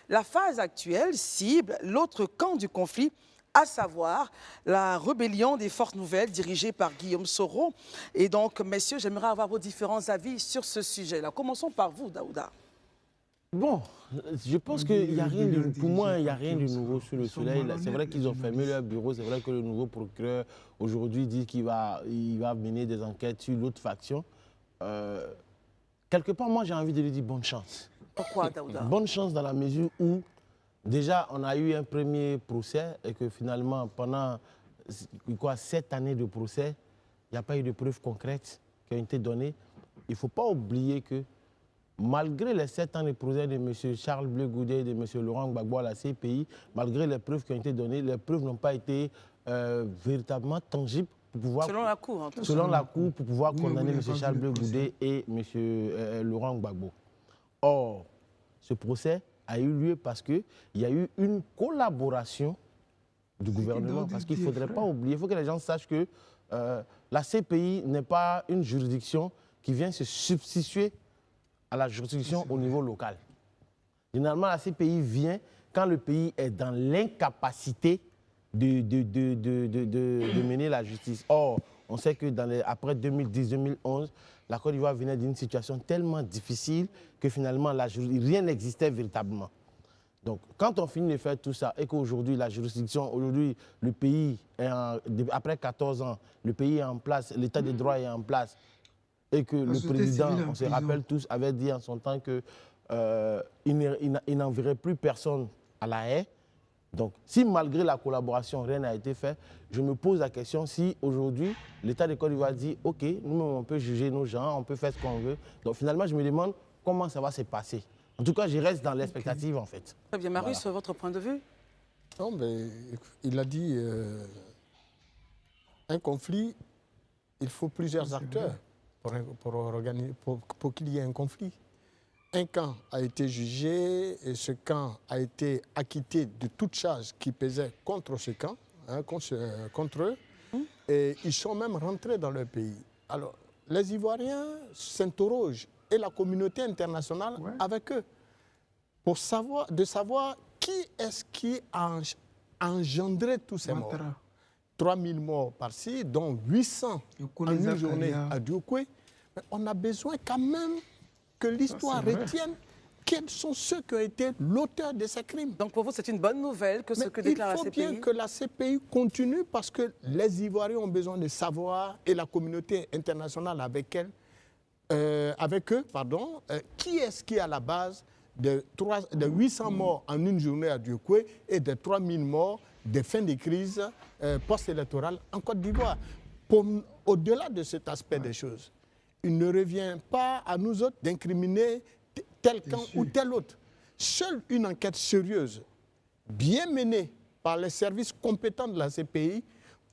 la phase actuelle cible l'autre camp du conflit, à savoir la rébellion des Forces Nouvelles dirigée par Guillaume Soro. Et donc, messieurs, j'aimerais avoir vos différents avis sur ce sujet-là. Commençons par vous, Daouda. Bon, je pense qu'il n'y a rien de, pour moi, il n'y a rien de nouveau sur le soleil. C'est vrai qu'ils ont fermé leur bureau, c'est vrai que le nouveau procureur aujourd'hui dit qu'il va mener des enquêtes sur l'autre faction. Quelque part, moi j'ai envie de lui dire bonne chance. Pourquoi, Daouda? Bonne chance dans la mesure où déjà on a eu un premier procès et que finalement pendant 7 années de procès, il n'y a pas eu de preuves concrètes qui ont été données. Il ne faut pas oublier que malgré les 7 ans de procès de M. Charles Blé Goudé et de M. Laurent Gbagbo à la CPI, malgré les preuves qui ont été données, les preuves n'ont pas été véritablement tangibles pour pouvoir... Selon la Cour, selon la Cour, pour pouvoir condamner M. Charles Blé Goudé et M. Laurent Gbagbo. Or, ce procès a eu lieu parce qu'il y a eu une collaboration du gouvernement. Parce qu'il ne faudrait pas oublier, il faut que les gens sachent que la CPI n'est pas une juridiction qui vient se substituer à la juridiction au niveau local. Généralement, la CPI vient quand le pays est dans l'incapacité de mener la justice. Or, on sait que après 2010-2011, la Côte d'Ivoire venait d'une situation tellement difficile que finalement, rien n'existait véritablement. Donc, quand on finit de faire tout ça et qu'aujourd'hui, la juridiction, aujourd'hui, le pays, après 14 ans, le pays est en place, l'état de droit est en place, et que le président, on se rappelle tous, avait dit en son temps qu'il n'enverrait plus personne à la haie. Donc, si malgré la collaboration, rien n'a été fait, je me pose la question si aujourd'hui, l'État de Côte d'Ivoire dit « Ok, nous, on peut juger nos gens, on peut faire ce qu'on veut ». Donc, finalement, je me demande comment ça va se passer. En tout cas, je reste dans l'expectative, en fait. Très bien. Marius, voilà. Votre point de vue? Non, mais il a dit un conflit, il faut plusieurs acteurs pour qu'il y ait un conflit. Un camp a été jugé et ce camp a été acquitté de toute charge qui pesait contre ce camp, hein, contre eux, et ils sont même rentrés dans leur pays. Alors, les Ivoiriens s'interrogent et la communauté internationale avec eux pour savoir qui est-ce qui a engendré tous ces morts. 3000 morts par-ci, dont 800 en une journée à Diokwe. Mais on a besoin quand même que l'histoire retienne quels sont ceux qui ont été l'auteur de ces crimes. Donc pour vous, c'est une bonne nouvelle que ce que déclare la CPI? Il faut bien que la CPI continue parce que les Ivoiriens ont besoin de savoir, et la communauté internationale avec eux, qui est-ce qui est à la base de 800 morts en une journée à Diokwe et de 3000 morts des fins de crise post-électorale en Côte d'Ivoire. Au-delà de cet aspect des choses, il ne revient pas à nous autres d'incriminer tel camp ou tel autre. Seule une enquête sérieuse, bien menée par les services compétents de la CPI,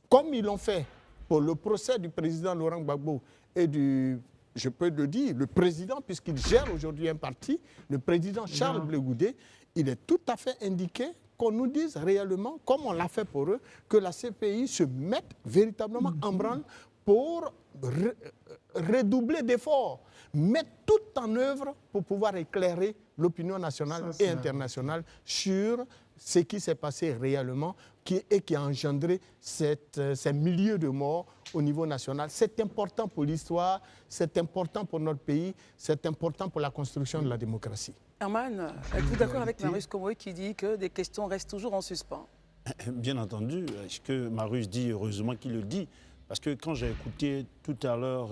comme ils l'ont fait pour le procès du président Laurent Gbagbo et je peux le dire, le président, puisqu'il gère aujourd'hui un parti, le président Charles Blé Goudé, il est tout à fait indiqué qu'on nous dise réellement, comme on l'a fait pour eux, que la CPI se mette véritablement en branle pour redoubler d'efforts, mettre tout en œuvre pour pouvoir éclairer l'opinion nationale et internationale sur ce qui s'est passé réellement et qui a engendré ces milliers de morts au niveau national. C'est important pour l'histoire, c'est important pour notre pays, c'est important pour la construction de la démocratie. Herman, êtes-vous d'accord avec Marius Komoé qui dit que des questions restent toujours en suspens? Bien entendu, ce que Marius dit, heureusement qu'il le dit, parce que quand j'ai écouté tout à l'heure,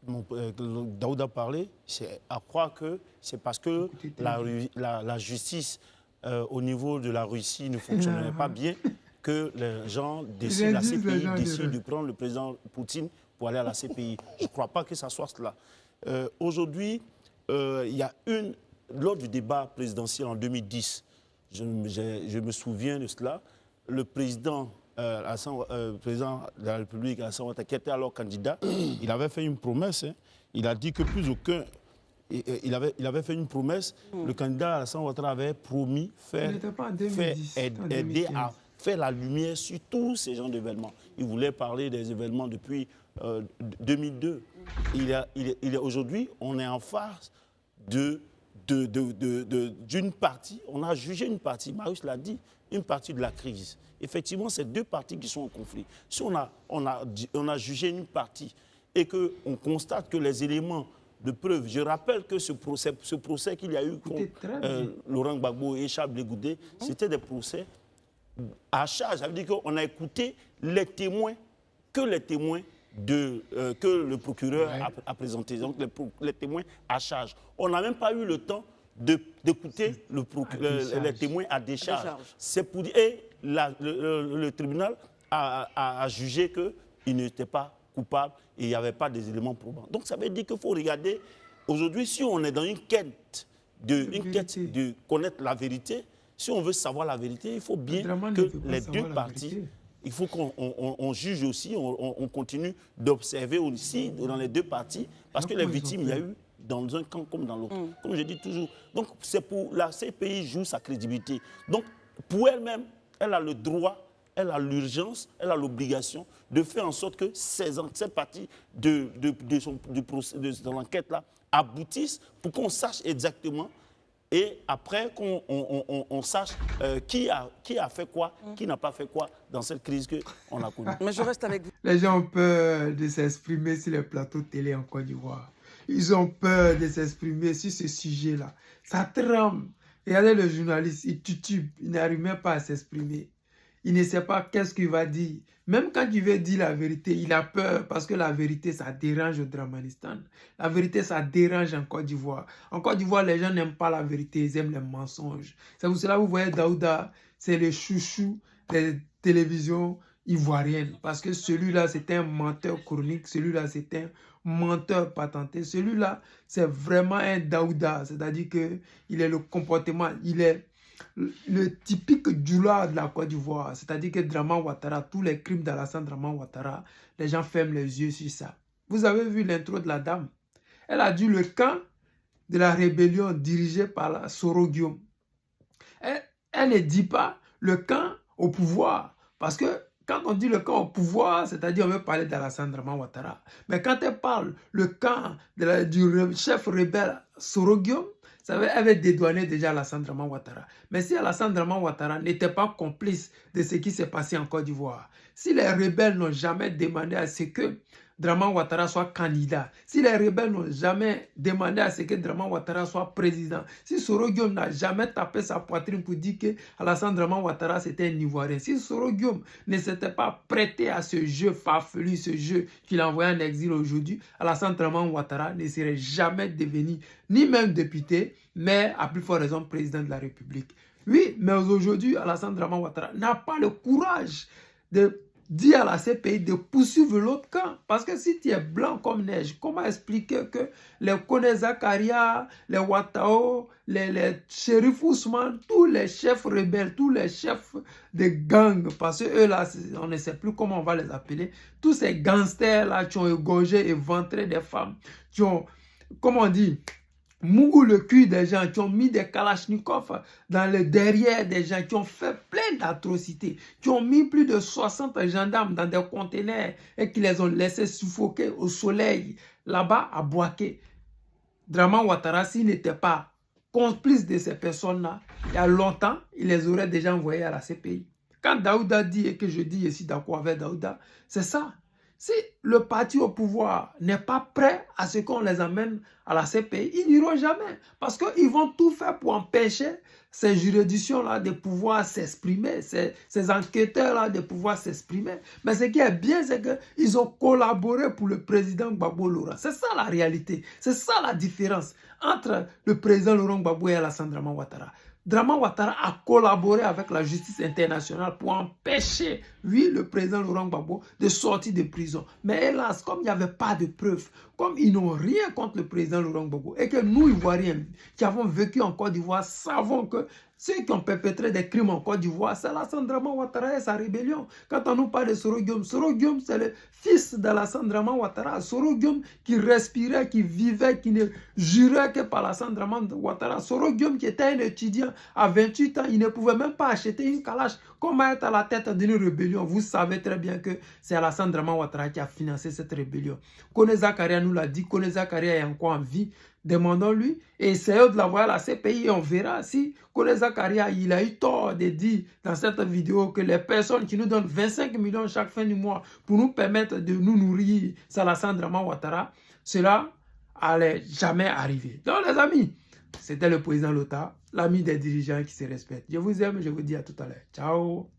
Daouda parler, c'est à croire que c'est parce que la justice au niveau de la Russie ne fonctionnait pas bien que les gens décident, la CPI décide de prendre le président Poutine pour aller à la CPI. Je ne crois pas que ça soit cela. Aujourd'hui, il y a lors du débat présidentiel en 2010, je me souviens de cela, le président président de la République, Alassane Ouattara, qui était alors candidat, il avait fait une promesse. Hein. Il a dit que plus aucun... Il avait fait une promesse. Le candidat Alassane Ouattara avait promis aider à faire la lumière sur tous ces genres d'événements. Il voulait parler des événements depuis 2002. Aujourd'hui, on est en phase de d'une partie, on a jugé une partie, Marius l'a dit, une partie de la crise. Effectivement, c'est deux parties qui sont en conflit. Si on a jugé une partie et qu'on constate que les éléments de preuve, je rappelle que ce procès qu'il y a eu contre Laurent Gbagbo et Charles Blé Goudé, c'était des procès à charge. Ça veut dire qu'on a écouté les témoins, que le procureur a présentés, donc les témoins à charge. On n'a même pas eu le temps d'écouter les témoins à décharge. C'est pour dire, et le tribunal a jugé qu'il n'était pas coupable et il n'y avait pas des éléments probants. Donc ça veut dire qu'il faut regarder, aujourd'hui, si on est dans une quête de connaître la vérité, si on veut savoir la vérité, il faut bien que les deux parties, il faut qu'on juge aussi, on continue d'observer aussi dans les deux parties, parce que les victimes, il y a eu dans un camp comme dans l'autre, comme je dis toujours. Donc c'est pour la CPI joue sa crédibilité. Donc pour elle-même, elle a le droit, elle a l'urgence, elle a l'obligation de faire en sorte que cette partie de l'enquête-là aboutisse pour qu'on sache exactement et après qu'on sache qui a fait quoi, qui n'a pas fait quoi dans cette crise qu'on a connue. Mais je reste avec vous. Les gens ont peur de s'exprimer sur les plateaux télé en Côte d'Ivoire. Ils ont peur de s'exprimer sur ce sujet-là. Ça tremble. Regardez le journaliste, il titube, il n'arrive même pas à s'exprimer. Il ne sait pas qu'est-ce qu'il va dire. Même quand il veut dire la vérité, il a peur parce que la vérité, ça dérange au Dramanistan. La vérité, ça dérange en Côte d'Ivoire. En Côte d'Ivoire, les gens n'aiment pas la vérité, ils aiment les mensonges. C'est pour cela que vous voyez Daouda, c'est le chouchou des télévisions ivoiriennes. Parce que celui-là, c'est un menteur chronique, celui-là, c'est un menteur patenté. Celui-là, c'est vraiment un Daouda, c'est-à-dire qu'il est le comportement, il est le typique djoula de la Côte d'Ivoire, c'est-à-dire que Draman Ouattara, tous les crimes d'Alassane Draman Ouattara, les gens ferment les yeux sur ça. Vous avez vu l'intro de la dame. Elle a dit le camp de la rébellion dirigé par Soro Guillaume. Elle ne dit pas le camp au pouvoir, parce que quand on dit le camp au pouvoir, c'est-à-dire on veut parler d'Alassane Draman Ouattara. Mais quand elle parle le camp du chef rebelle Soro Guillaume, ça veut dire qu'elle avait dédouané déjà Alassane Draman Ouattara. Mais si Alassane Draman Ouattara n'était pas complice de ce qui s'est passé en Côte d'Ivoire, si les rebelles n'ont jamais demandé à ce que Draman Ouattara soit candidat, si les rebelles n'ont jamais demandé à ce que Draman Ouattara soit président, si Soro Guillaume n'a jamais tapé sa poitrine pour dire que Alassane Draman Ouattara c'était un Ivoirien, si Soro Guillaume ne s'était pas prêté à ce jeu farfelu, ce jeu qu'il a envoyé en exil aujourd'hui, Alassane Draman Ouattara ne serait jamais devenu ni même député, mais à plus forte raison président de la République. Oui, mais aujourd'hui, Alassane Draman Ouattara n'a pas le courage de dire à la CPI de poursuivre l'autre camp. Parce que si tu es blanc comme neige, comment expliquer que les Kone Zakaria, les Ouattao, les shérifs Ousmane, tous les chefs rebelles, tous les chefs de gangs, parce que eux là, on ne sait plus comment on va les appeler, tous ces gangsters là qui ont égorgé et ventré des femmes, qui ont, comment on dit, mougou le cul des gens, qui ont mis des kalachnikovs dans le derrière des gens, qui ont fait plein d'atrocités, qui ont mis plus de 60 gendarmes dans des conteneurs et qui les ont laissés suffoquer au soleil, là-bas à Bouaké. Draman Ouattara, s'il n'était pas complice de ces personnes-là, il y a longtemps, il les aurait déjà envoyés à la CPI. Quand Daouda dit, et que je dis ici d'accord avec Daouda, c'est ça. Si le parti au pouvoir n'est pas prêt à ce qu'on les amène à la CPI, ils n'iront jamais. Parce qu'ils vont tout faire pour empêcher ces juridictions-là de pouvoir s'exprimer, ces enquêteurs-là de pouvoir s'exprimer. Mais ce qui est bien, c'est qu'ils ont collaboré pour le président Gbagbo Laurent. C'est ça la réalité. C'est ça la différence entre le président Laurent Gbagbo et Alassane Draman Ouattara. Draman Ouattara a collaboré avec la justice internationale pour empêcher, oui, le président Laurent Gbagbo de sortir de prison. Mais hélas, comme il n'y avait pas de preuves, comme ils n'ont rien contre le président Laurent Gbagbo, et que nous, Ivoiriens, qui avons vécu en Côte d'Ivoire, savons que ceux qui ont perpétré des crimes en Côte d'Ivoire, c'est Alassane Draman Ouattara et sa rébellion. Quand on nous parle de Soro Guillaume, c'est le fils d'Alassane Draman Ouattara. Soro Guillaume qui respirait, qui vivait, qui ne jurait que par Alassane Draman Ouattara. Soro Guillaume qui était un étudiant à 28 ans, il ne pouvait même pas acheter une calache. Comment être à la tête d'une rébellion? Vous savez très bien que c'est Alassane Draman Ouattara qui a financé cette rébellion. Kone Zakaria nous l'a dit, Kone Zakaria est encore en vie. Demandons-lui et essayons de l'envoyer à la CPI et on verra si Kone Zakaria, il a eu tort de dire dans cette vidéo que les personnes qui nous donnent 25 millions chaque fin du mois pour nous permettre de nous nourrir, Alassane Draman Ouattara, cela allait jamais arriver. Donc les amis, c'était le président Lota, l'ami des dirigeants qui se respectent. Je vous aime, je vous dis à tout à l'heure. Ciao.